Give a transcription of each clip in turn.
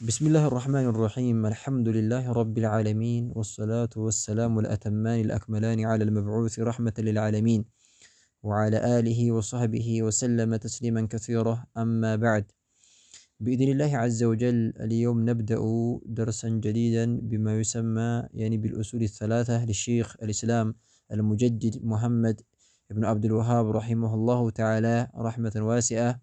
بسم الله الرحمن الرحيم الحمد لله رب العالمين والصلاة والسلام الأتمان الأكملان على المبعوث رحمة للعالمين وعلى آله وصحبه وسلم تسليما كثيرا أما بعد بإذن الله عز وجل اليوم نبدأ درسا جديدا بما يسمى بالأصول الثلاثة للشيخ الإسلام المجدد محمد بن عبد الوهاب رحمه الله تعالى رحمة واسعة.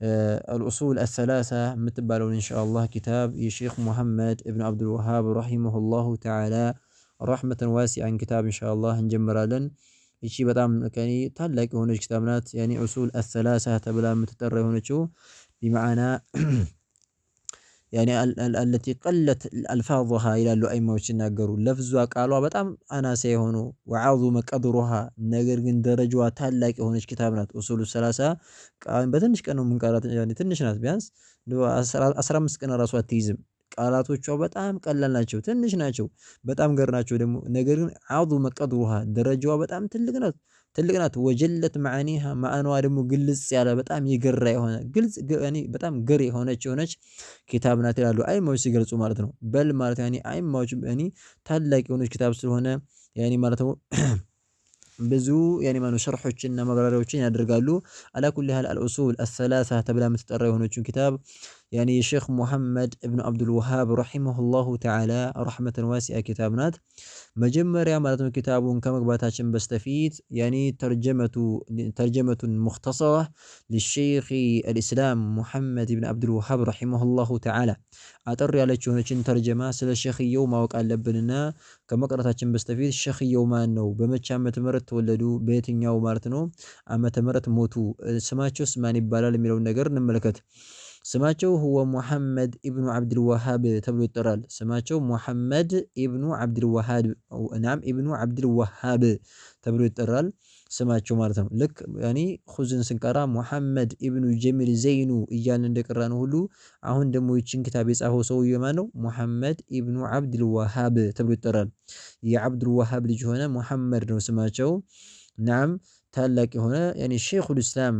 الأصول الثلاثة متبالون إن شاء الله كتاب الشيخ محمد بن عبد الوهاب رحمه الله تعالى رحمة واسعة كتاب إن شاء الله نجمراለን እቺ በጣም ታላቅ የሆነች كتاب ናት أصول الثلاثة ተብላ የምትጠራ የሆነችው بمعنى التي قلت ألفاظها ይላሉ አይማዎች ሲናገሩ ለፍዟ ቃሏ በጣም አናሳ የሆኑ وعظم قدرها ነገር ግን ደረጃዋ ታላቅ የሆነች كتاب ናት أصول الثلاثة በትንሽ ቀን ነው የምንቀራት ትንሽ ናት ቢያንስ 15 ቀን ራሱ አትይዝም ቃላቶቿ በጣም ቀላል ናቸው ትንሽ ናቸው በጣም ገር ናቸው ደግሞ ነገር ግን عظم قدرها ደረጃዋ በጣም ትልቅ ናት ወጀለት معانيها ማዕናዋ ደግሞ ግልጽ ያለ በጣም ይገራ የሆነ ግልጽ በጣም ገር የሆነች كتاب ናት ይላሉ አይማዎች ሲገልጹ ማለት ነው በል ማለት አይማዎች ታላቅ የሆነች كتاب ስለሆነ ማለት ነው ብዙ ማኑ ሸርሖችና ማብራሪያዎችን ያደርጋሉ على كل حال الأصول الثلاثة ተብላ የምትጠራ የሆነችው كتاب الشيخ محمد ابن عبد الوهاب رحمه الله تعالى رحمة واسعة كتاب نات مجمريا مالتو كتابون كمغباتاچن بستفيد ترجمة مختصرة للشيخ الإسلام محمد ابن عبد الوهاب رحمه الله تعالى አጠር ያለችውን ተርጀማ ስለ ሸኺየው ማወቅ አለብንና ከመቅራታችን በስተፊት ሸኺየው ማን ነው በመቼ ዓመተ ምህረት ተወለዱ በየትኛው ማለት ነው ዓመተ ምህረት ሞቱ ስማቸውስ ማን ይባላል የሚለው ነገር እንመለከት ስማቸው هو محمد ابن عبد الوهاب ተብሎ ይጠራል ስማቸው محمد ابن عبد الوهاب نعم ابن عبد الوهاب ተብሎ ይጠራል ስማቸው ማለት ነው ልክ ኹዝን ስንቀራ محمد ابن جميل زينو እያልን እንደቀራነው ሁሉ አሁን ደግሞ ይችን كتاب የጻፈው ሰውዬ ማን ነው محمد ابن عبد الوهاب ተብሎ ይጠራል የعبد الوهاب ልጅ ሆነ محمد ነው ስማቸው نعم ታላቅ የሆነ ሼኹል ኢስላም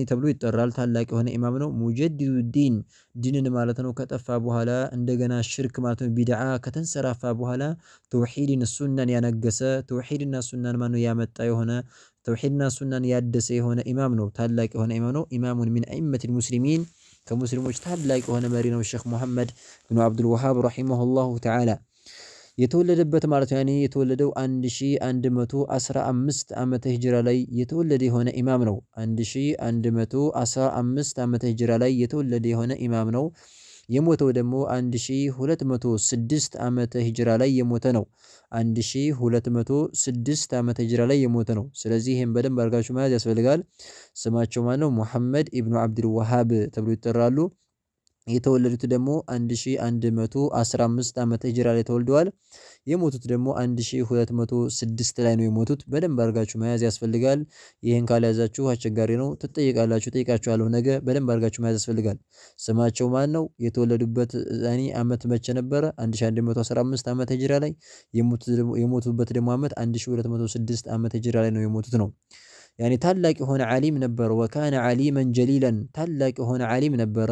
ተብሎ ይጠራል ታላቅ የሆነ ኢማም ነው ሙጀዲዱ ዲን ዲንን ማለት ነው ከጠፋ በኋላ እንደገና ሽርክ ማለት ነው ቢድዓ ከተንሰራፋ በኋላ ተውሂድን ሱናን ያነገሰ ተውሂድና ሱናን ማነው ያመጣ የሆነ ተውሂድና ሱናን ያደሰ የሆነ ኢማም ነው ታላቅ የሆነ ኢማም ነው ኢማሙን ሚን አኢመቲል ሙስሊሚን ከሙስሊሞች ታላቅ የሆነ መሪ ነው ሼኽ መሐመድ ኢብኑ አብዱል ወሃብ ረሂመሁላሁ ተዓላ የተወለደበት ማለት የተወለደው 1115 ዓመተ ሂጅራ ላይ የተወለደ የሆነ ኢማም ነው 1115 ዓመተ ሂጅራ ላይ የተወለደ የሆነ ኢማም ነው የሞተው ደግሞ 1206 ዓመተ ሂጅራ ላይ የሞተ ነው 1206 ዓመተ ሂጅራ ላይ የሞተ ነው ስለዚህ ይሄን በደንብ አድርጋችሁ መያዝ ያስፈልጋል ስማቸው ማን ነው መሐመድ ኢብኑ አብዱል ወሃብ ተብሎ ይጠራሉ የተወለዱት ደግሞ 1115 ዓመተ ሂጅራ ላይ ተወልደዋል የሞቱት ደግሞ 1206 ላይ ነው የሞቱት በደንብ አድርጋችሁ መያዝ ያስፈልጋል ይሄን ካልያዛችሁ አስቸጋሪ ነው ትጠይቃላችሁ ጠይቃችኋለሁ ነገ በደንብ አድርጋችሁ መያዝ ያስፈልጋል ስማቸው ማን ነው የተወለዱበት ዓመት መቼ ነበር 1115 ዓመተ ሂጅራ ላይ የሞቱበት ደግሞ ዓመት 1206 ዓመተ ሂጅራ ላይ ነው የሞቱት ነው ታላቅ የሆነ ዓሊም ነበር وكان عليما جليلا ታላቅ የሆነ ዓሊም ነበር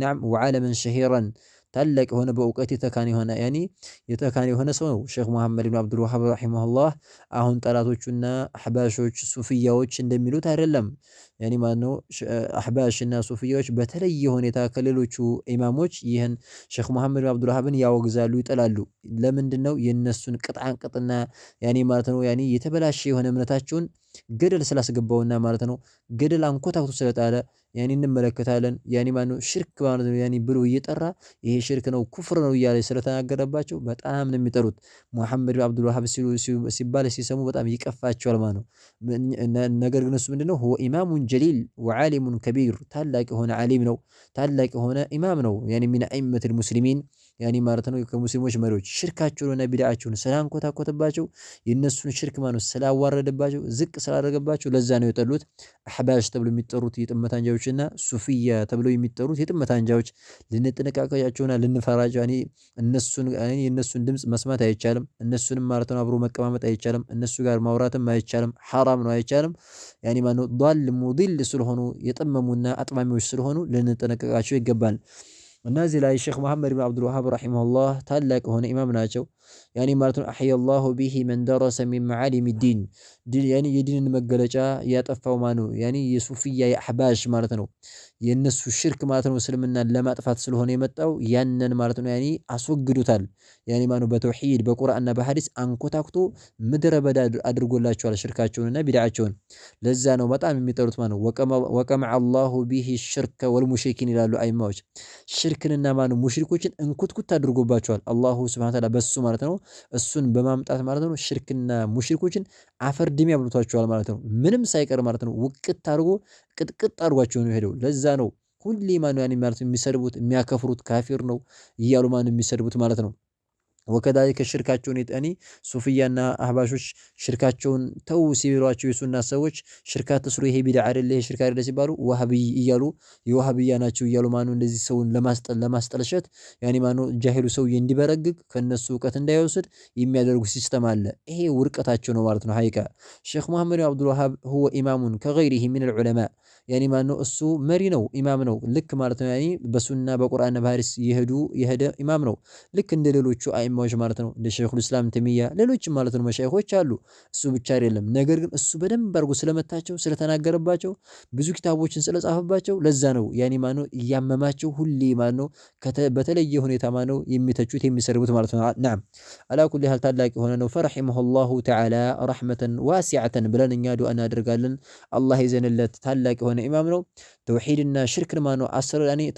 نعم وعالما شهيرا ታላቅ የሆነ በእውቀት የተካነ የሆነ የተካነ የሆነ ሰው ነው ሼኽ መሐመድ ኢብኑ አብዱል ወሃብ ረሂመሁላህ አሁን ጠላቶቹና አህባሾች ሱፊያዎች እንደሚሉት አይደለም ማነው አህባሽና ሱፊያዎች በተለየ ሁኔታ ከሌሎቹ ኢማሞች ይህን ሼኽ መሐመድ ኢብኑ አብዱል ወሃብን ያወግዛሉ ይጠላሉ ለምንድነው የነሱን ቅጥዓንቅጥና ማለት ነው የተበላሸ የሆነ እምነታቸውን ገደል ስላስገባውና ማለት ነው ገደል አንኮታኩቶ ስለጣለ እንመለከታለን ማነው ሽርክ ማለት ነው ብሎ እየጠራ ይሄ ሽርክ ነው ኩፍር ነው እያለ ስለተናገረባቸው በጣም ነው የሚጠሩት መሐመድ ኢብኑ አብዱል ወሃብ ሲባል ሲሰሙ በጣም ይቀፋቸዋል ማለት ነው ነገር ግን እሱ ምንድነው هو امام جليل وعالم كبير ታላቅ የሆነ ዓሊም ነው ታላቅ የሆነ ኢማም ነው ሚን አኢመቲል ሙስሊሚን ማለት ነው ከሙስሊሞች መሪዎች ሽርካቸውንና ቢድዓቸውን ስላንኮታኮተባቸው የነሱን ሽርክ ማለት ስላዋረደባቸው ዝቅ ስላደረገባቸው ለዛ ነው የጠሉት አህባሽ ተብሎ የሚጠሩት የጥመት አንጃዎችና ሱፊያ ተብሎ የሚጠሩት የጥመት አንጃዎች ልንጠነቀቃቸውና ልንፈራቸው የነሱን ድምጽ መስማት አይቻልም እነሱንም ማለት ነው አብሮ መቀማመጥ አይቻልም እነሱ ጋር ማውራትም አይቻልም حرام ነው አይቻልም ማለት ضال ሙዲል ስለሆኑ የጠመሙና አጥማሚዎች ስለሆኑ ልንጠነቀቃቸው ይገባል እነዚህ ላይ ሼክ መሐመድ ብን አብዱልዋሃብ ረሒመሁላህ ታላቅ የሆነ ኢማም ናቸው። ያኔ ማለት ነው አሕየላሁ ቢሂ መን ደረሰ ሚን መዓሊም ዲን ያኔ የዲንን መገለጫ ያጠፋው ማነው? ያኔ የሱፍያ የአሕባሽ ማለት ነው የነሱ ሽርክ ማለት ነው እስልምናን ለማጥፋት ስለሆነ የመጣው ያንን ማለት ነው ያኔ አስወግዱታል። ያኔ ማነው በተውሂድ በቁርአንና በሐዲስ አንኮታኩቶ ምድረ በዳ አድርጎላቸዋል ሽርካቸውንና ቢድዓቸውን። ለዛ ነው በጣም የሚጠሩት ማነው ወቀመዐ አላሁ ቢሂ ሽርከ ወልሙሽሪኪን ይላሉ አይማዎች። ሽርክንና ማነው ሙሽሪኮችን እንኩትኩት አድርጎባቸዋል አላሁ ሱብሓነሁ ወተዓላ በሱ ማለት ነው እሱን በማምጣት ማለት ነው ሽርክና ሙሽሪኮችን አፈር ድሜ ያብሉቷቸዋል ማለት ነው። ምንም ሳይቀር ማለት ነው ውቅት አድርጎ ቅጥቅጥ አድርጓቸው ነው ሄደው። ለዛ ነው ሁሌ ማነው ያኔ ማለት የሚሰድቡት የሚያከፍሩት ካፊር ነው እያሉ ማነው የሚሰድቡት ማለት ነው። ወከዛሊከ ሽርካቸውን የጠኒ ሱፍያና አህባሾች ሽርካቸውን ተው ሲሏቸው የሱና ሰዎች ሽርካ ትስሩ ይሄ ቢድዓ አይደለ ይሄ ሽርክ አይደለ ሲባሉ ወሃብይ እያሉ የወሃብያ ናቸው እያሉ ማነው እንደዚህ ሰውን ለማስጠልሸት ያኔ ማነው ጃሂሉ ሰውዬ እንዲበረግግ ከነሱ እውቀት እንዳይወስድ የሚያደርጉ ሲስተም አለ። ይሄ ውርቀታቸው ነው ማለት ነው። ሐቂቃ ሼክ መሐመድ ብን አብዱልዋሃብ ሁወ ኢማሙን ከገይሪሂ ሚነል ዑለማ ያኔ ማነው እሱ መሪ ነው ኢማም ነው ልክ ማለት ነው። ያኔ በሱና በቁርአንና በሐዲስ የሄደ ኢማም ነው ልክ እንደ ሌሎቹ አይማዎች ማለት ነው። እንደ ሸይኹል ኢስላም ተይሚያ ሌሎችም ማለት ነው መሻይኾች አሉ። እሱ ብቻ አይደለም። ነገር ግን እሱ በደንብ አድርጎ ስለመታቸው ስለተናገረባቸው ብዙ ኪታቦችን ስለጻፈባቸው ለዛ ነው ያኔ ማነው እያመማቸው ሁሌ ማነው በተለየ ሁኔታ ማነው የሚተቹት የሚሰርቡት ማለት ነው። ናም አላ ኩሊ ሀል ታላቅ የሆነ ነው። ፈረሒመሁላሁ ተዓላ ረሕመተን ዋሲዐተን ብለን እኛ ዱዓ እናደርጋለን። አላህ ይዘንለት ታላቅ የሆነ ኢማም ነው። ተውሂድና ሽርክን ማነው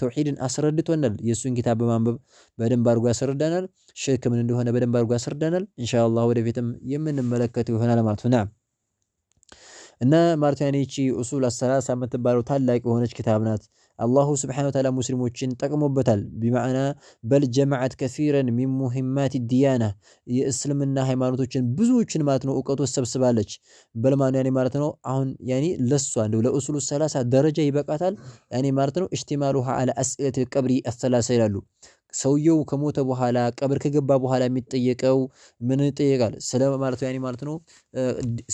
ተውሂድን አስረድቶናል። የእሱን ኪታብ በማንበብ በደንብ አድርጎ ያስረዳናል። ሽርክ ምን እንደሆነ በደንብ አድርጎ ያስረዳናል። ኢንሻአላህ ወደፊትም የምንመለከተው ይሆናል ማለት ነው። እና ማለት ያኔ እቺ ኡሱል አሰላሳ የምትባለው ታላቅ የሆነች ኪታብ ናት። አላሁ ስብሓነሁ ወተዓላ ሙስሊሞችን ጠቅሞበታል። ቢማዕና በል ጀመዐት ከሲረን ሚን ሙሂማት ዲያና የእስልምና ሃይማኖቶችን ብዙዎችን ማለት ነው እውቀቶች ሰብስባለች። በልማኑ ያኔ ማለት ነው አሁን ያኔ ለሷ እንደው ለኡሱሉ ሰላሳ ደረጃ ይበቃታል። ያኔ ማለት ነው እጅቲማሉሃ አለ አስኢለት ቀብሪ አሰላሳ ይላሉ። ሰውየው ከሞተ በኋላ ቀብር ከገባ በኋላ የሚጠየቀው ምን ይጠየቃል? ስለ ማለት ያኔ ማለት ነው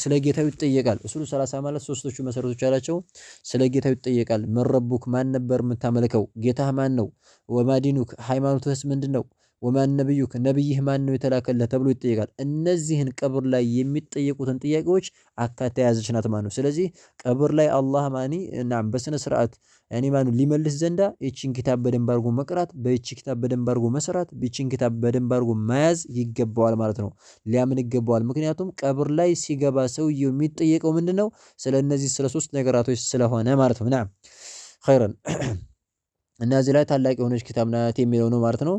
ስለ ጌታው ይጠየቃል። ኡሱሉ ሰላሳ ማለት ሶስቶቹ መሰረቶች ያላቸው ስለ ጌታው ይጠየቃል። መረቡክ ማን ነበር የምታመልከው? ጌታህ ማን ነው? ወማዲኑክ ሃይማኖትህስ ምንድነው? ወማን ነብዩክ ነብይህ ማን ነው የተላከልህ ተብሎ ይጠየቃል። እነዚህን ቀብር ላይ የሚጠየቁትን ጥያቄዎች አካታ የያዘች ናት ማለት ነው። ስለዚህ ቀብር ላይ አላህ ማኒ እናም በስነ ስርዓት ያኔ ማኑ ሊመልስ ዘንዳ ይቺን ኪታብ በደንብ አድርጎ መቅራት፣ በይቺ ኪታብ በደንብ አድርጎ መስራት፣ ይቺን ኪታብ በደንብ አድርጎ መያዝ ይገባዋል ማለት ነው። ሊያምን ይገባዋል። ምክንያቱም ቀብር ላይ ሲገባ ሰውየው የሚጠየቀው ምንድነው? ስለነዚህ ስለ ሶስት ነገራቶች ስለሆነ ማለት ነው። ናም ኸይረን እና እዚህ ላይ ታላቅ የሆነች ኪታብ ናት የሚለው ነው ማለት ነው።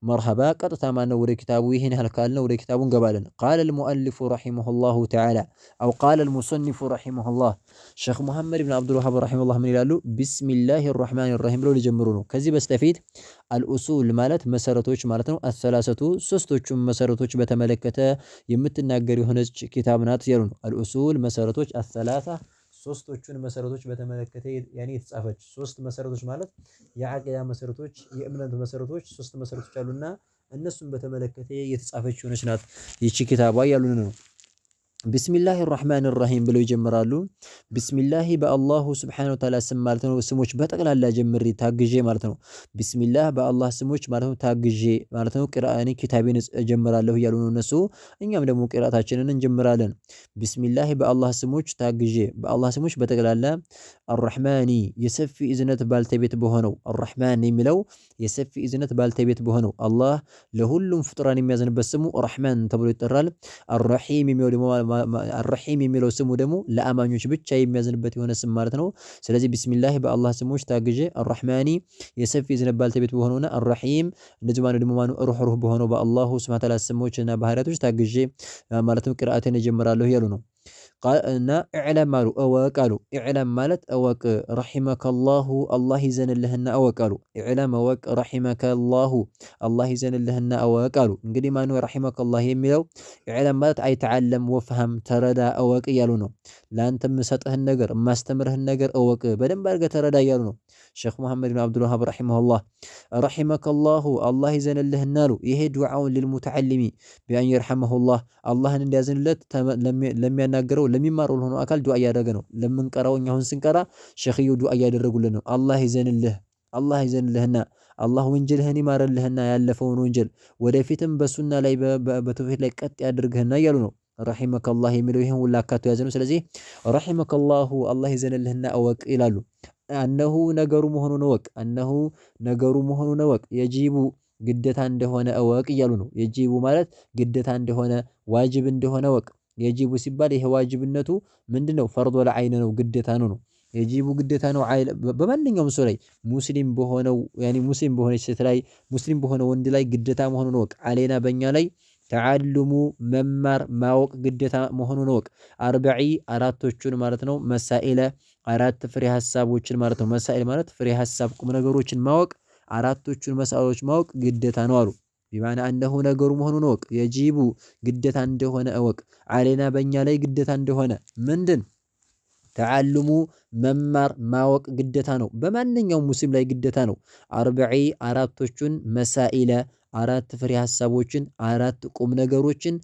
መርሐባ ቀጥታ ማነው ወደ ኪታቡ ይህን ያህል ካልነው ወደ ኪታቡ እንገባለን። ቃለ አልሙአሊፉ ረሒመሁላሁ ተዓላ አው ቃለ አልሙሰኒፉ ረሒመሁላህ ሼክ መሐመድ ብን አብዱልዋሃብ ረሒመሁላህ ምን ይላሉ? ቢስሚላሂ ረሕማኒ ረሒም ብለው ሊጀምሩ ነው። ከዚህ በስተፊት አልኡሱል ማለት መሰረቶች ማለት ነው። አሰላሰቱ ሶስቶቹም መሰረቶች በተመለከተ የምትናገር የሆነች ኪታብ ናት ያሉ ነው። አልኡሱል መሰረቶች አሰላሳ ሶስቶቹን መሰረቶች በተመለከተ ያኔ የተጻፈች ሶስት መሰረቶች ማለት የዓቂዳ መሰረቶች የእምነት መሰረቶች ሶስት መሰረቶች አሉና እነሱን በተመለከተ የተጻፈች ሆነች ናት ይቺ ኪታቧ ያሉን ነው። ቢስሚላሂ ራህማን ራሂም ብለው ይጀምራሉ። ቢስሚላሂ በአላሁ ስብሓነሁ ወተዓላ ስም ማለት ነው። ስሞች በጠቅላላ ጀምሬ ታግዤ ማለት ነው። ቢስሚላህ በአላህ ስሞች ማለት ነው ታግዤ ማለት ነው። ቂራአኒ ኪታቤን እጀምራለሁ እያሉ ነው እነሱ። እኛም ደግሞ ቂራአታችንን እንጀምራለን። ቢስሚላሂ በአላህ ስሞች ታግዤ በአላህ ስሞች በጠቅላላ አርራህማኒ የሰፊ እዝነት ባልተቤት በሆነው አርራህማን የሚለው የሰፊ እዝነት ባልተቤት በሆነው አላህ ለሁሉም ፍጡራን የሚያዝንበት ስሙ ረህማን ተብሎ ይጠራል። አርራሂም የሚለው ደግሞ አርራሂም የሚለው ስሙ ደግሞ ለአማኞች ብቻ የሚያዝንበት የሆነ ስም ማለት ነው። ስለዚህ ቢስሚላህ በአላህ ስሞች ታግዤ አርራህማኒ የሰፊ እዝነት ባልተቤት በሆነውና አርራሂም እንደዚህ ማለት ደግሞ ማኑ ሩህ በሆነው በአላሁ ሱብሓነሁ ወተዓላ ስሞችና ባህሪያቶች ታግዤ ማለትም ቅራአቴን እጀምራለሁ ያሉ ነው። እና ኢዕለም አሉ እወቅ አሉ። ኢዕለም ማለት እወቅ ረሒመከላሁ አላህ ይዘንልህና እወቅ አሉ። ኢዕለም እወቅ ረሒመከላሁ አላህ ይዘንልህና እወቅ አሉ። እንግዲህ ማነው ረሒመከላህ የሚለው ኢዕለም ማለት አይተዓለም ወፍሃም ተረዳ እወቅ እያሉ ነው። ለአንተ የምሰጥህን ነገር የማስተምርህን ነገር እወቅ በደንብ አድርገህ ተረዳ እያሉ ነው። ሼክ መሐመድ ብን አብዱልዋሃብ ረሒመሁላህ ረሒመከላሁ አላህ ይዘንልህና አሉ። ይሄ ዱዓውን ሊልሙተዓሊሚ ቢአን የርሐመሁላህ አላህን እንዲያዝንለት ለሚያናገረው ለሚማረው ለሆነው አካል ዱዓ እያደረገ ነው። ለምንቀራው እኛ አሁን ስንቀራ ሼኽየው ዱዓ እያደረጉልን ነው። አላህ ይዘንልህ አላህ ይዘንልህና አላህ ወንጀልህን ይማረልህና ያለፈውን ወንጀል ወደፊትም በሱና ላይ በተውሂድ ላይ ቀጥ ያድርግህና እያሉ ነው። ረሒመከላህ የሚለው ይህን ሁላ አካቶ ያዘ ነው። ስለዚህ ረሒመከላሁ አላህ ይዘንልህና እወቅ ይላሉ። አነሁ ነገሩ መሆኑን እወቅ፣ አነሁ ነገሩ መሆኑን እወቅ፣ የጂቡ ግዴታ እንደሆነ እወቅ እያሉ ነው። የጂቡ ማለት ግዴታ እንደሆነ ዋጅብ እንደሆነ እወቅ። የጂቡ ሲባል ይሄ ዋጅብነቱ ምንድነው? ፈርዶል ዐይን ነው፣ ግዴታ ነው። የጂቡ ግዴታ ነው በማንኛውም ሰው ላይ ሙስሊም በሆነው ያኒ ሙስሊም በሆነች ሴት ላይ ሙስሊም በሆነ ወንድ ላይ ግዴታ መሆኑን እወቅ። ዐለይና በእኛ ላይ ተዓልሙ መማር ማወቅ ግዴታ መሆኑን እወቅ። አርበዒ አራቶቹን ማለት ነው። መሳኢለ አራት ፍሬ ሐሳቦችን ማለት ነው። መሳኢል ማለት ፍሬ ሐሳብ ቁም ነገሮችን ማወቅ አራቶቹን መሳኢሎች ማወቅ ግዴታ ነው አሉ። ቢማዕና አንደሁ ነገሩ መሆኑን እወቅ። የጂቡ ግዴታ እንደሆነ እወቅ። ዐለይና በእኛ ላይ ግዴታ እንደሆነ ምንድን ተዓልሙ መማር ማወቅ ግዴታ ነው። በማንኛውም ሙስሊም ላይ ግዴታ ነው። አርበዒ አራቶቹን መሳኢለ አራት ፍሬ ሐሳቦችን አራት ቁም ነገሮችን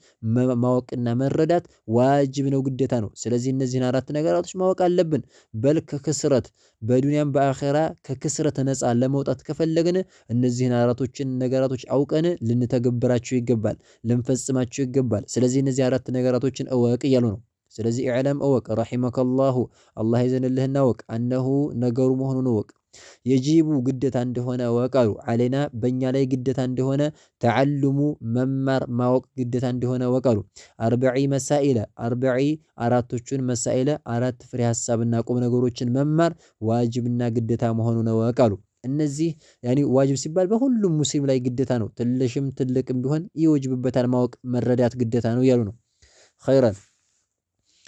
ማወቅና መረዳት ዋጅብ ነው፣ ግዴታ ነው። ስለዚህ እነዚህን አራት ነገራቶች ማወቅ አለብን። በል ከክስረት በዱንያም በአኼራ ከክስረት ነፃ ለመውጣት ከፈለግን እነዚህን አራቶችን ነገራቶች አውቀን ልንተገብራቸው ይገባል፣ ልንፈጽማቸው ይገባል። ስለዚህ እነዚህ አራት ነገራቶችን እወቅ እያሉ ነው። ስለዚህ ኢዕለም እወቅ፣ ረሒመከላሁ አላህ ይዘንልህና እወቅ፣ አነሁ ነገሩ መሆኑን እወቅ፣ የጂቡ ግዴታ እንደሆነ እወቅ አሉ። ዐለይና በእኛ ላይ ግዴታ እንደሆነ ተዓልሙ መማር ማወቅ ግዴታ እንደሆነ እወቅ አሉ። አርበዒ መሳኢለ አርበዒ አራቶቹን መሳኢለ አራት ፍሬ ሐሳብና ቁም ነገሮችን መማር ዋጅብና ግዴታ መሆኑን እወቅ አሉ። እነዚህ ያኒ ዋጅብ ሲባል በሁሉም ሙስሊም ላይ ግዴታ ነው። ትንሽም ትልቅም ቢሆን ይወጅብበታል፣ ማወቅ መረዳት ግዴታ ነው እያሉ ነው። ኸይረን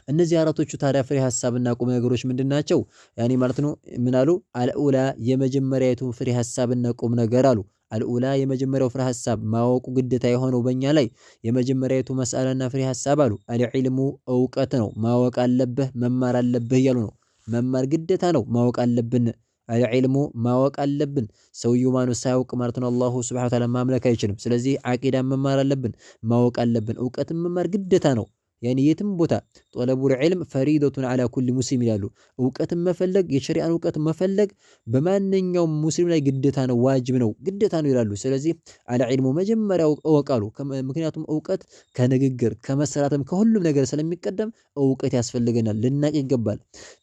እነዚህ አራቶቹ ታዲያ ፍሬ ሐሳብና ቁም ነገሮች ምንድናቸው? ያኒ ማለት ነው። ምን አሉ? አልኡላ የመጀመሪያቱ ፍሬ ሐሳብና ቁም ነገር አሉ። አልኡላ የመጀመሪያው ፍሬ ሐሳብ ማወቁ ግዴታ የሆነው በእኛ ላይ የመጀመሪያቱ መስአላና ፍሬ ሐሳብ አሉ። አልዕልሙ እውቀት ነው፣ ማወቅ አለብህ መማር አለብህ እያሉ ነው። መማር ግዴታ ነው፣ ማወቅ አለብን። አልዕልሙ ማወቅ አለብን። ሰውየው ማኑ ሳያውቅ ማለት ነው አላሁ ሱብሓነሁ ወተዓላ ማምለክ አይችልም። ስለዚህ ዓቂዳን መማር አለብን፣ ማወቅ አለብን። እውቀትን መማር ግዴታ ነው። ያኒ የትም ቦታ ጠለቡል ዒልም ፈሪደቱን ዐላ ኩሊ ሙስሊም ይላሉ። እውቀትን መፈለግ የሸሪዓን እውቀት መፈለግ በማንኛውም ሙስሊም ላይ ግዴታ ነው፣ ዋጅብ ነው፣ ግዴታ ነው ይላሉ። ስለዚህ አልዕልሙ መጀመሪያው እወቃሉ። ምክንያቱም እውቀት ከንግግር ከመስራትም ከሁሉም ነገር ስለሚቀደም እውቀት ያስፈልገናል፣ ልናቅ ይገባል።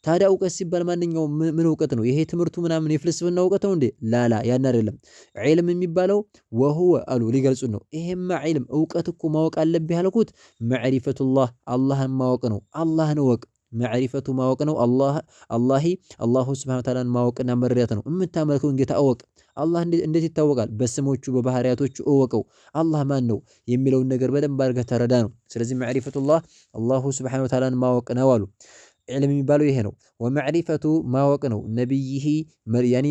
ታዲያ እውቀት ሲባል ማንኛውም ምን እውቀት ነው? ይሄ ትምህርቱ ምናምን የፍልስፍና እውቀት ነው እንዴ? ላላ ያን አይደለም። ዒልም የሚባለው ወሁወ አሉ ሊገልጹ ነው። ይሄማ ዒልም እውቀት እኮ ማወቅ አለብህ ያልኩት መዕሪፈቱላህ አላህን ማወቅ ነው። አላህን እወቅ። መዕሪፈቱ ማወቅ ነው። አላሁ ሱብሓነሁ ወተዓላን ማወቅና መረዳት ነው። የምታመልከውን ጌታ እወቅ። አላህ እንዴት ይታወቃል? በስሞቹ በባህሪያቶቹ እወቀው። አላህ ማን ነው የሚለውን ነገር በደንብ አድርገህ ተረዳ ነው። ስለዚህ መዕሪፈቱላህ አላሁ ሱብሓነሁ ወተዓላን ማወቅ ነው አሉ። ዕልም የሚባለው ይሄ ነው። ወመዕሪፈቱ ማወቅ ነው። ነቢይሂ ያኒ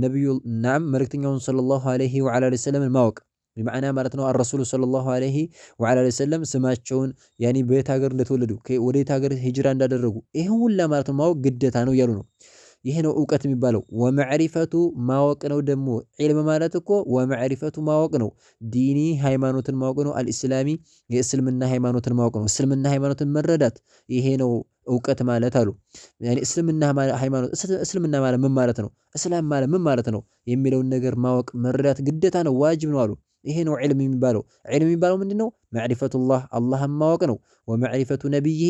ነቢዩ ናም መልእክተኛውን ሰለላሁ ዐለይሂ ወዐላ ወሰለም ማወቅ በማዕና ማለት ነው። አረሱሉ ሰለላሁ ዐለይሂ ወዐላ ወሰለም ስማቸውን ያኒ በየት ሀገር እንደተወለዱ ወዴት ሀገር ሂጅራ እንዳደረጉ ይሄን ሁላ ማለት ነው ማወቅ ግዴታ ነው እያሉ ነው። ይሄ ነው እውቀት የሚባለው። ወመዕሪፈቱ ማወቅ ነው። ደግሞ ዒልም ማለት እኮ ወመዕሪፈቱ ማወቅ ነው። ዲኒ ሃይማኖትን ማወቅ ነው። አልኢስላሚ የእስልምና ሃይማኖትን ማወቅ ነው። እስልምና ሃይማኖትን መረዳት ይሄ ነው እውቀት ማለት አሉ። ያኒ እስልምና ሃይማኖት እስልምና ማለት ምን ማለት ነው? እስላም ማለት ምን ማለት ነው የሚለውን ነገር ማወቅ መረዳት ግዴታ ነው፣ ዋጅብ ነው አሉ። ይሄ ነው ዒልም የሚባለው። ዒልም የሚባለው ምንድነው? መዕሪፈቱላህ አላህን ማወቅ ነው። ወመዕሪፈቱ ነቢይሂ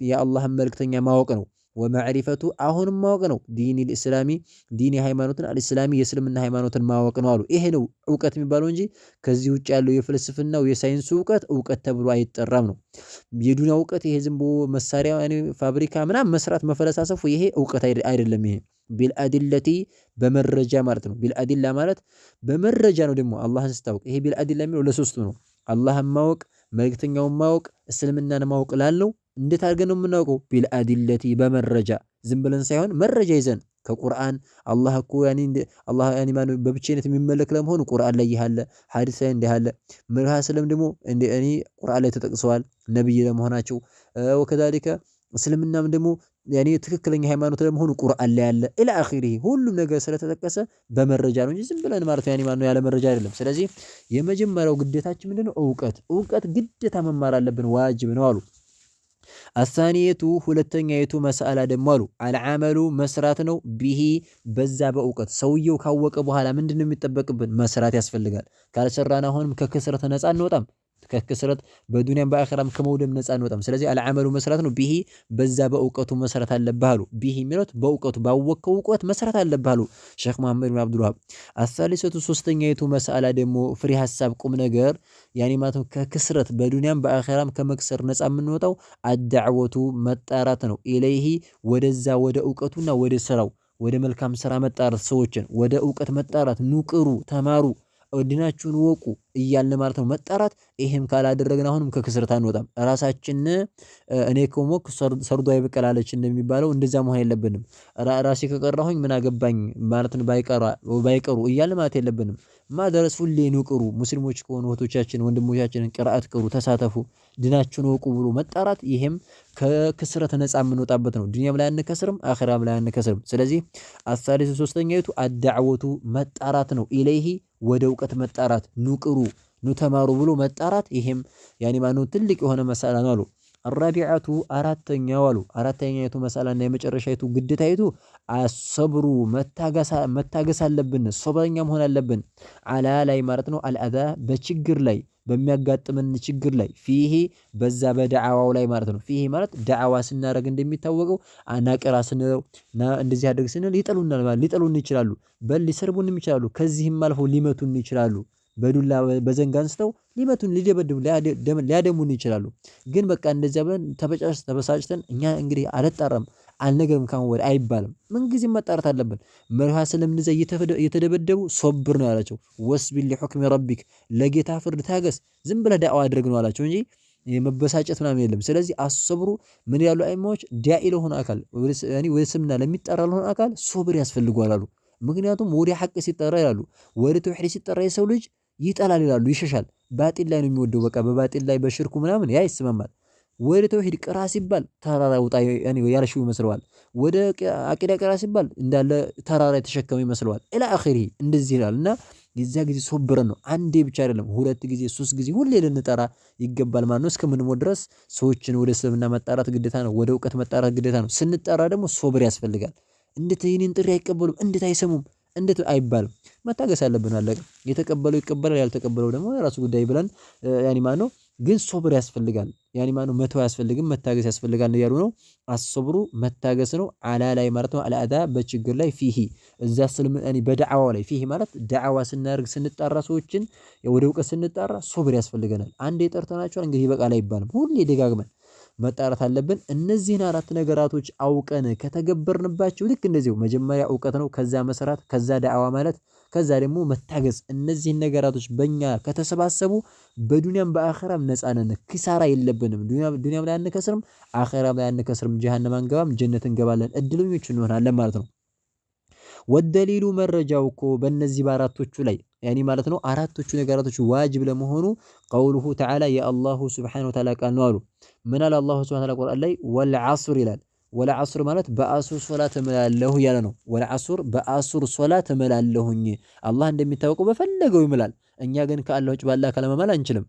የአላህን መልእክተኛ ማወቅ ነው። ወመዕሪፈቱ አሁንም ማወቅ ነው። ዲኒ ልእስላሚ ዲኒ ሃይማኖትን አልእስላሚ የእስልምና ሃይማኖትን ማወቅ ነው አሉ። ይሄ ነው እውቀት የሚባለው እንጂ ከዚህ ውጭ ያለው የፍልስፍናው የሳይንሱ እውቀት ተብሎ አይጠራም ነው። የዱንያ እውቀት ይሄ ዝም ብሎ መሳሪያ ፋብሪካ ምናምን መስራት መፈለሳሰፉ ይሄ እውቀት አይደለም። ይሄ ቢልአዲለቲ በመረጃ ማለት ነው። ቢልአዲላ ማለት በመረጃ ነው። ደግሞ አላህን ስታውቅ ይሄ ቢልአዲላ የሚለው ለሶስቱ ነው። አላህን ማወቅ፣ መልእክተኛውን ማወቅ፣ እስልምናን ማወቅ ላለው እንዴት አድርገን ነው የምናውቀው? ቢልአዲለቲ በመረጃ ዝም ብለን ሳይሆን መረጃ ይዘን ከቁርአን አላህ እኮ ያኒ አላህ ያኒ ማን በብቸኝነት የሚመለክ ለመሆኑ ቁርአን ላይ ያለ ሐዲስ ላይ እንዳለ መርሃሰለም ደግሞ እኔ ቁርአን ላይ ተጠቅሰዋል ነብይ ለመሆናቸው ወከዛሊከ እስልምናም ደግሞ ያኒ ትክክለኛ ሃይማኖት ለመሆኑ ቁርአን ላይ ያለ ኢላ አኺሪ ሁሉም ነገር ስለተጠቀሰ በመረጃ ነው እንጂ ዝም ብለን ማለት ያኒ ማን ነው ያለ መረጃ አይደለም። ስለዚህ የመጀመሪያው ግዴታችን ምንድነው? እውቀት ግዴታ መማር አለብን፣ ዋጅብ ነው አሉ። አሳኒየቱ ሁለተኛይቱ መስአላ ደግሞ አሉ አልዓመሉ መስራት ነው። ቢሂ በዛ በእውቀት ሰውየው ካወቀ በኋላ ምንድነው የሚጠበቅብን? መስራት ያስፈልጋል። ካልሰራን አሁንም ከክስረት ነፃ እንወጣም። ከክስረት በዱንያም በአኺራም ከመውደም ነፃ እንወጣም። ስለዚህ አልዓመሉ መስራት ነው። ቢሂ በዛ በእውቀቱ መስራት አለብህ አሉ። ቢሂ የሚሉት በእውቀቱ ባወቀው እውቀት መስራት አለብህ አሉ ሼኽ መሐመድ ብን አብዱል ወሃብ። አሳሊሰቱ ሶስተኛይቱ መስአላ ደግሞ ፍሬ ሐሳብ ቁም ነገር ያኒ ማለት ከክስረት በዱንያም በአኺራም ከመክሰር ነፃ የምንወጣው አዳዕወቱ መጣራት ነው። ኢለይሂ ወደዛ ወደ እውቀቱና ወደ ስራው ወደ መልካም ስራ መጣራት፣ ሰዎችን ወደ እውቀት መጣራት፣ ኑቅሩ ተማሩ ዲናችሁን ወቁ እያልን ማለት ነው መጣራት። ይሄም ካላደረግን አሁንም ከክስረት አንወጣም። ራሳችን እኔ ከሞክ ሰርዶ አይበቀላለች እንደሚባለው እንደዛ መሆን የለብንም። ራሴ ከቀራሁኝ ምን አገባኝ ማለትን ባይቀሩ እያልን ማለት የለብንም። ማድረስ ሁሌ ንቅሩ። ሙስሊሞች ከሆኑ እህቶቻችን ወንድሞቻችንን ቅርአት ቅሩ፣ ተሳተፉ፣ ዲናችሁን ወቁ ብሎ መጣራት ይሄም ከክስረት ነፃ የምንወጣበት ነው። ዱንያም ላይ አንከስርም፣ አኺራም ላይ አንከስርም። ስለዚህ አሳሊሱ ሶስተኛይቱ አዳዕወቱ መጣራት ነው። ኢለይሂ ወደ እውቀት መጣራት፣ ኑቅሩ ኑተማሩ ብሎ መጣራት ይሄም ያኒ ማኑ ትልቅ የሆነ መሳላ ነው አሉ። አራቢዓቱ አራተኛው አሉ አራተኛይቱ መሳላና የመጨረሻይቱ ግዴታይቱ አሰብሩ መታገስ አለብን። ሶብረኛ መሆን አለብን። አላ ላይ ማለት ነው አልአዛ በችግር ላይ በሚያጋጥመን ችግር ላይ ፊሂ በዛ በደዓዋው ላይ ማለት ነው። ፊሂ ማለት ደዓዋ ስናደርግ እንደሚታወቀው አናቀራ ስንለው እንደዚህ አድርግ ስንል ይጠሉናል ማለት ሊጠሉን ይችላሉ። በል ሊሰርቡንም ይችላሉ። ከዚህም አልፈው ሊመቱን ይችላሉ። በዱላ በዘንግ አንስተው ሊመቱን ሊደበድቡ ሊያደሙን ይችላሉ። ግን በቃ እንደዚያ ብለን ተበሳጭተን እኛ እንግዲህ አልጣራም አልነገርም ካሁን ወዲህ አይባልም። ምንጊዜም መጣራት አለብን። መርሃ ስለምንዘ እየተደበደቡ ሶብር ነው ያላቸው። ወስቢል ሊሁክሚ ረቢክ ለጌታ ፍርድ ታገስ፣ ዝም ብለህ ዳዕዋ አድርግ ነው አላቸው እንጂ የመበሳጨት ምናምን የለም። ስለዚህ አሰብሩ ምን ያሉ አይማዎች ዳኢ ለሆነ አካል ወደ ስምና ለሚጠራ ለሆነ አካል ሶብር ያስፈልገዋል አሉ። ምክንያቱም ወደ ሐቅ ሲጠራ ይላሉ፣ ወደ ተውሂድ ሲጠራ የሰው ልጅ ይጠላል ይላሉ፣ ይሸሻል። ባጢል ላይ ነው የሚወደው። በቃ በባጢል ላይ በሽርኩ ምናምን ያ ይስማማል። ወደ ተውሂድ ቅራ ሲባል ተራራ ውጣ ያልሽው ይመስለዋል። ወደ አቂዳ ቅራ ሲባል እንዳለ ተራራ የተሸከመ ይመስለዋል። ኢላ አኺሪ እንደዚህ ይላል። እና የዚያ ጊዜ ሶብረን ነው አንዴ ብቻ አይደለም 2 ጊዜ 3 ጊዜ ሁሌ ልንጠራ ይገባል ማለት ነው። እስከምንሞት ድረስ ሰዎችን ወደ እስልምና መጣራት ግዴታ ነው። ወደ እውቀት መጣራት ግዴታ ነው። ስንጠራ ደግሞ ሶብር ያስፈልጋል። እንዴት ይህንን ጥሪ አይቀበሉም? እንዴት አይሰሙም? እንዴት አይባልም? መታገስ አለብን። አለቀ። የተቀበለው ይቀበላል፣ ያልተቀበለው ደግሞ የራሱ ጉዳይ ብለን ያኒ ማን ነው። ግን ሶብር ያስፈልጋል። ያኒ ማን ነው መተው ያስፈልግም መታገስ ያስፈልጋል ነው ያሉ ነው። አስብሩ መታገስ ነው። አላ ላይ ማለት ነው አልአዳ በችግር ላይ ፊሂ እዛ ስልም ያኒ በደዓዋ ላይ ፊሂ ማለት ደዓዋ ስናርግ ስንጣራ ሰዎችን ወደ እውቀት ስንጣራ ሶብር ያስፈልገናል። አንዴ ጠርተናቸዋል እንግዲህ በቃ ላይ አይባልም። ሁሌ ደጋግመን መጣራት አለብን። እነዚህን 4 ነገራቶች አውቀን ከተገበርንባቸው ልክ እንደዚሁ መጀመሪያ እውቀት ነው፣ ከዛ መስራት፣ ከዛ ዳዕዋ ማለት፣ ከዛ ደግሞ መታገዝ። እነዚህን ነገራቶች በእኛ ከተሰባሰቡ በዱንያም በአኺራም ነፃ ነን። ኪሳራ የለብንም። ዱንያም ላይ አንከስርም፣ አኺራም ላይ አንከስርም። ጀሃነም አንገባም፣ ጀነት እንገባለን። እድለኞች እንሆናለን ማለት ነው። ወደሊሉ መረጃው እኮ በእነዚህ በአራቶቹ ላይ ያኒ ማለት ነው አራቶቹ ነገራቶች ዋጅብ ለመሆኑ ቀውሉሁ ተዓላ የአላሁ ስብሓነሁ ወተዓላ ቃል ነው አሉ። ምን አለ አላሁ ስብሓነሁ ወተዓላ ቁርአን ላይ ወልዐስር ይላል። ወልዐስር ማለት በአሱር ሶላት እምላለሁ እያለ ነው። ወልዐስር በአሱር ሶላት እምላለሁኝ። አላህ እንደሚታወቀው በፈለገው ይምላል። እኛ ግን ከአላህ ውጭ ባለ አካል መማል አንችልም።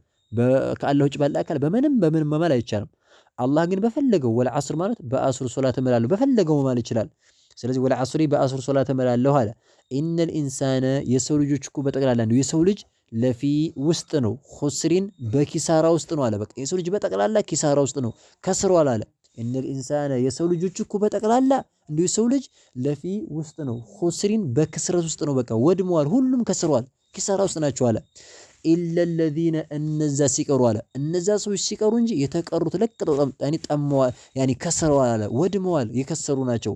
ከአላህ ውጭ ባለ አካል በምንም መማል አይቻልም። አላህ ግን በፈለገው ወልዐስር ማለት በአሱር ሶላት እምላለሁ በፈለገው መማል ይችላል። ስለዚህ ወልዐስሪ በአሱር ሶላት እምላለሁ አለ። ኢነል ኢንሳነ የሰው ልጆች እኮ በጠቅላላ ነው የሰው ልጅ ለፊ ውስጥ ነው፣ ኹስሪን በኪሳራ ውስጥ ነው አለ። በቃ የሰው ልጅ በጠቅላላ ኪሳራ ውስጥ ነው፣ ከስሯል አለ። ኢነል ኢንሳነ የሰው ልጆች እኮ በጠቅላላ እንዲሁ የሰው ልጅ ለፊ ውስጥ ነው፣ ኹስሪን በክስረት ውስጥ ነው። በቃ ወድመዋል፣ ሁሉም ከስሯል፣ ኪሳራ ውስጥ ናቸው አለ። ኢለለዚነ እነዛ ሲቀሩ አለ። እነዛ ሰዎች ሲቀሩ እንጂ የተቀሩት ለቅጠው ጠመዋል፣ ያኒ ከስረዋል አለ፣ ወድመዋል፣ የከሰሩ ናቸው።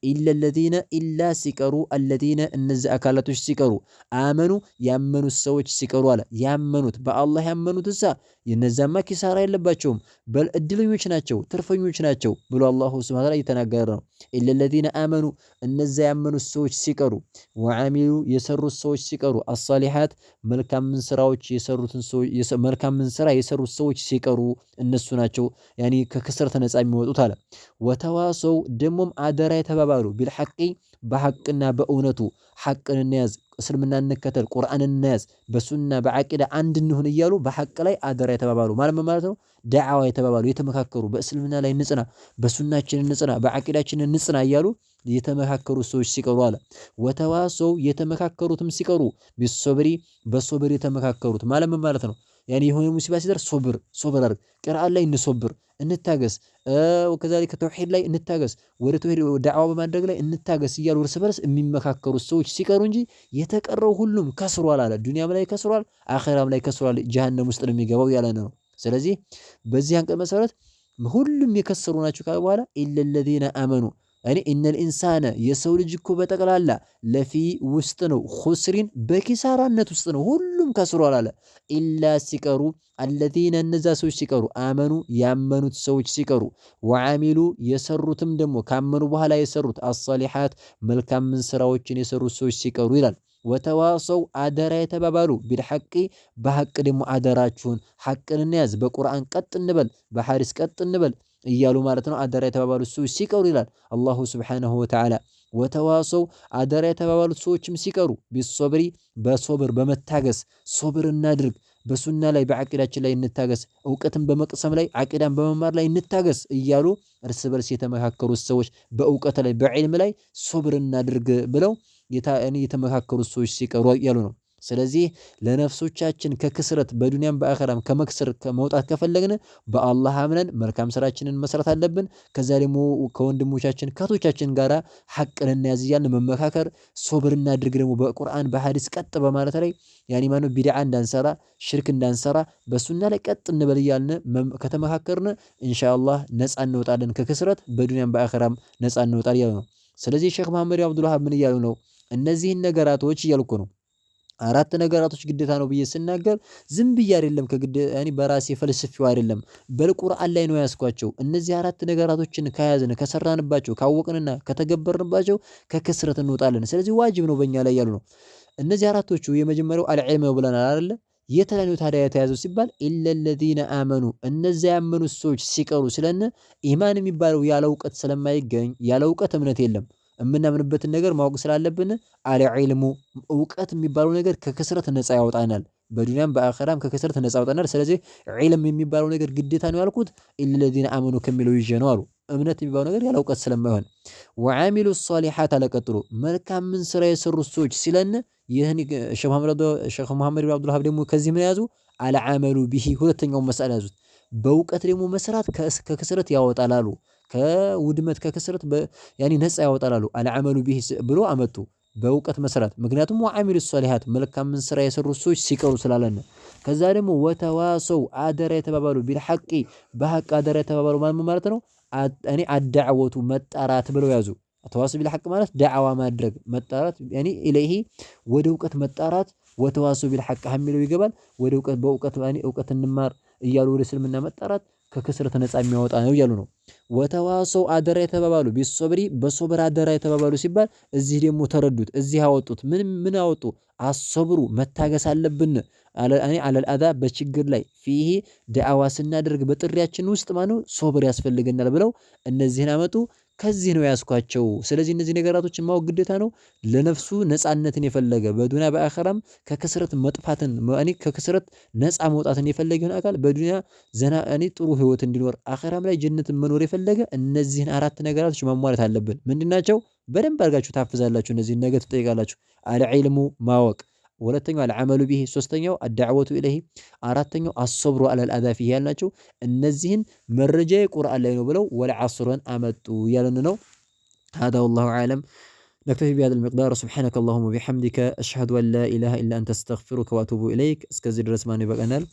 ኢለለዚነ ኢላ ሲቀሩ አለዚነ እነዚህ አካላቶች ሲቀሩ አመኑ ያመኑት ሰዎች ሲቀሩ አለ። ያመኑት በአላህ ያመኑት እሳ የነዛማ ኪሳራ የለባቸውም፣ በል እድለኞች ናቸው፣ ትርፈኞች ናቸው ብሎ አላሁ ሱብሓነሁ ወተዓላ እየተናገረ ነው። ኢለለዚነ አመኑ እነዛ ያመኑት ሰዎች ሲቀሩ ወዓሚሉ የሰሩት ሰዎች ሲቀሩ አሳሊሓት መልካም ስራዎች የሰሩትን ሰዎች መልካም ስራ የሰሩት ሰዎች ሲቀሩ እነሱ ናቸው ያኒ ከክስረት ነፃ የሚወጡት አለ። ወተዋሰው ደሞም አደራ የተባባሉ ቢልሐቂ በሐቅና በእውነቱ ሐቅን እንያዝ፣ እስልምና እንከተል፣ ቁርአን እንያዝ፣ በሱና በዓቂዳ አንድ እንሁን እያሉ በሐቅ ላይ አደራ የተባባሉ ማለት ነው። ዳዕዋ የተባባሉ የተመካከሩ፣ በእስልምና ላይ እንጽና፣ በሱናችን እንጽና፣ በዓቂዳችን እንጽና እያሉ የተመካከሩ ሰዎች ሲቀሩ አለ። ወተዋሰው የተመካከሩትም ሲቀሩ ቢሶብሪ በሶብር የተመካከሩት ማለት ነው። ያኔ የሆነ ሙሲባ ሲደርስ ሶብር አድርግ፣ ቅርአን ላይ እንሶብር እንታገስ፣ ወከዛሊከ ተውሂድ ላይ እንታገስ፣ ወደ ተውሂድ ዳዕዋ በማድረግ ላይ እንታገስ እያሉ እርስ በርስ የሚመካከሩ ሰዎች ሲቀሩ እንጂ የተቀረው ሁሉም ከስሯል አለ። ዱንያም ላይ ከስሯል፣ አኺራም ላይ ከስሯል፣ ጀሃነም ውስጥ ነው የሚገባው ያለ ነው። ስለዚህ በዚህ አንቀጽ መሰረት ሁሉም የከሰሩ ናቸው ካለ በኋላ ኢለለዚነ አመኑ እኔ ኢነል ኢንሳነ የሰው ልጅ እኮ በጠቅላላ ለፊ ውስጥ ነው፣ ኹስሪን በኪሳራነት ውስጥ ነው፣ ሁሉም ከስሯል አለ። ኢላ ሲቀሩ አለዚነ እነዛ ሰዎች ሲቀሩ አመኑ ያመኑት ሰዎች ሲቀሩ ወዓሚሉ የሰሩትም ደግሞ ካመኑ በኋላ የሰሩት አሳሊሓት መልካም ስራዎችን የሰሩት ሰዎች ሲቀሩ ይላል። ወተዋሰው አደራ የተባባሉ ቢልሐቂ በሐቅ ደግሞ አደራችሁን ሐቅን እንያዝ፣ በቁርአን ቀጥ እንበል፣ በሐዲስ ቀጥ እንበል እያሉ ማለት ነው። አደራ የተባባሉት ሰዎች ሲቀሩ ይላል አላሁ ስብሓነሁ ወተዓላ። ወተዋሰው አደራ የተባባሉት ሰዎችም ሲቀሩ ቢሶብሪ በሶብር በመታገስ ሶብር እናድርግ፣ በሱና ላይ በዓቂዳችን ላይ እንታገስ፣ እውቀትን በመቅሰም ላይ ዓቂዳን በመማር ላይ እንታገስ እያሉ እርስ በርስ የተመካከሩት ሰዎች በእውቀት ላይ በዕልም ላይ ሶብር እናድርግ ብለው የተመካከሩት ሰዎች ሲቀሩ ያሉ ነው። ስለዚህ ለነፍሶቻችን ከክስረት በዱንያም በአኸራም ከመክሰር መውጣት ከፈለግን በአላህ አምነን መልካም ስራችንን መስራት አለብን። ከዛ ደግሞ ከወንድሞቻችን ከቶቻችን ጋራ ሐቅን እንያዝ እያልን መመካከር፣ ሶብር እናድርግ ደግሞ በቁርአን በሐዲስ ቀጥ በማለት ላይ ያኒ ማነው ቢድዓ እንዳንሰራ፣ ሽርክ እንዳንሰራ በሱና ላይ ቀጥ እንበል እያልን ከተመካከርን ኢንሻአላህ ነፃ እንወጣለን ከክስረት በዱንያም በአኸራም ነፃ እንወጣለን ያሉ ነው። ስለዚህ ሼክ መሐመድ አብዱል ወሃብ ምን እያሉ ነው? እነዚህን ነገራቶች እያልኩ ነው። አራት ነገራቶች ግዴታ ነው ብዬ ስናገር ዝም ብዬ አይደለም፣ ያኒ በራሴ ፈልስፊው አይደለም፣ በቁርአን ላይ ነው ያስኳቸው። እነዚህ አራት ነገራቶችን ከያዝን ከሰራንባቸው ካወቅንና ከተገበርንባቸው ከክስረት እንወጣለን። ስለዚህ ዋጅብ ነው በእኛ ላይ ያሉ ነው። እነዚህ አራቶቹ የመጀመሪያው አልዕልም ብለናል አይደለ? የተለያዩ ታዲያ የተያዘው ሲባል ኢለለዚነ አመኑ እነዚያ ያመኑት ሰዎች ሲቀሩ ስለነ ኢማን የሚባለው ያለ እውቀት ስለማይገኝ ያለ እውቀት እምነት የለም። የምናምንበትን ነገር ማወቅ ስላለብን አልዕልሙ እውቀት የሚባለው ነገር ከክስረት ነፃ ያወጣናል፣ በዱንያም በአኺራም ከክስረት ነፃ ያወጣናል። ስለዚህ ዒልም የሚባለው ነገር ግዴታ ነው ያልኩት ኢለለዚነ አመኑ ከሚለው ይዤ ነው አሉ። እምነት የሚባለው ነገር ያለ እውቀት ስለማይሆን ወዓሚሉ ሷሊሓት አለቀጥሎ መልካምን ስራ የሰሩት ሰዎች ሲለን ይህን ሼክ መሐመድ ብን አብዱል ወሃብ ደግሞ ከዚህ ምን ያዙ? አልዓመሉ ቢሂ ሁለተኛውን መስአል ያዙት። በእውቀት ደግሞ መስራት ከክስረት ያወጣላሉ፣ ከውድመት ከክስረት ያኒ ነፃ ያወጣላሉ። አልዓመሉ ቢሂ ብሎ አመጡ በእውቀት መስራት። ምክንያቱም ወዓሚሉ ሷሊሓት መልካምን ስራ የሰሩት ሰዎች ሲቀሩ ስላለን። ከዛ ደግሞ ወተዋሰው አደራ የተባባሉ ቢልሐቂ በሐቅ አደራ የተባባሉ ማለት ነው። እኔ አዳዕወቱ መጣራት ብለው ያዙ። ተዋስ ቢልሐቅ ማለት ዳዕዋ ማድረግ መጣራት ያኒ ኢለይሂ ወደ እውቀት መጣራት። ወተዋሱ ቢልሐቅ የሚለው ይገባል። ወደ እውቀት በእውቀት ያኒ እውቀት እንማር እያሉ ወደ እስልምና መጣራት ከክስረት ነፃ የሚያወጣ ነው እያሉ ነው። ወተዋሰው አደራ የተባባሉ ቢሶብሪ በሶብር አደራ የተባባሉ ሲባል እዚህ ደግሞ ተረዱት፣ እዚህ አወጡት። ምን አወጡ? አሶብሩ መታገስ አለብን እኔ አለል አዛ በችግር ላይ ፊሂ ዳዕዋ ስናደርግ በጥሪያችን ውስጥ ማነው ሶብር ያስፈልገናል ብለው እነዚህን አመጡ። ከዚህ ነው ያስኳቸው። ስለዚህ እነዚህ ነገራቶችን ማወቅ ግዴታ ነው። ለነፍሱ ነፃነትን የፈለገ በዱንያ በአኺራም ከክስረት መጥፋትን እኔ ከክስረት ነፃ መውጣትን የፈለገውን አካል በዱንያ ዘና እኔ ጥሩ ህይወት እንዲኖር አኺራም ላይ ጀነትን መኖር የፈለገ እነዚህን አራት ነገራቶች ማሟላት አለብን። ምንድናቸው? በደንብ አድርጋችሁ ታፍዛላችሁ። እነዚህን ነገ ትጠይቃላችሁ። አልዕልሙ ማወቅ፣ ሁለተኛው አልዓመሉ ቢሂ፣ ሶስተኛው አዳዕወቱ ኢለይሂ፣ አራተኛው አሶብሩ አለል አዛ ፊሂ ያልናቸው እነዚህን መረጃ ቁርአን ላይ ነው ብለው ወልዐስርን አመጡ ያለን ነው። هذا والله أعلم. نكتفي بهذا المقدار. سبحانك اللهم وبحمدك أشهد أن لا إله إلا أنت أستغفرك وأتوب إليك. እስከዚህ ድረስ ማን ይበቃናል?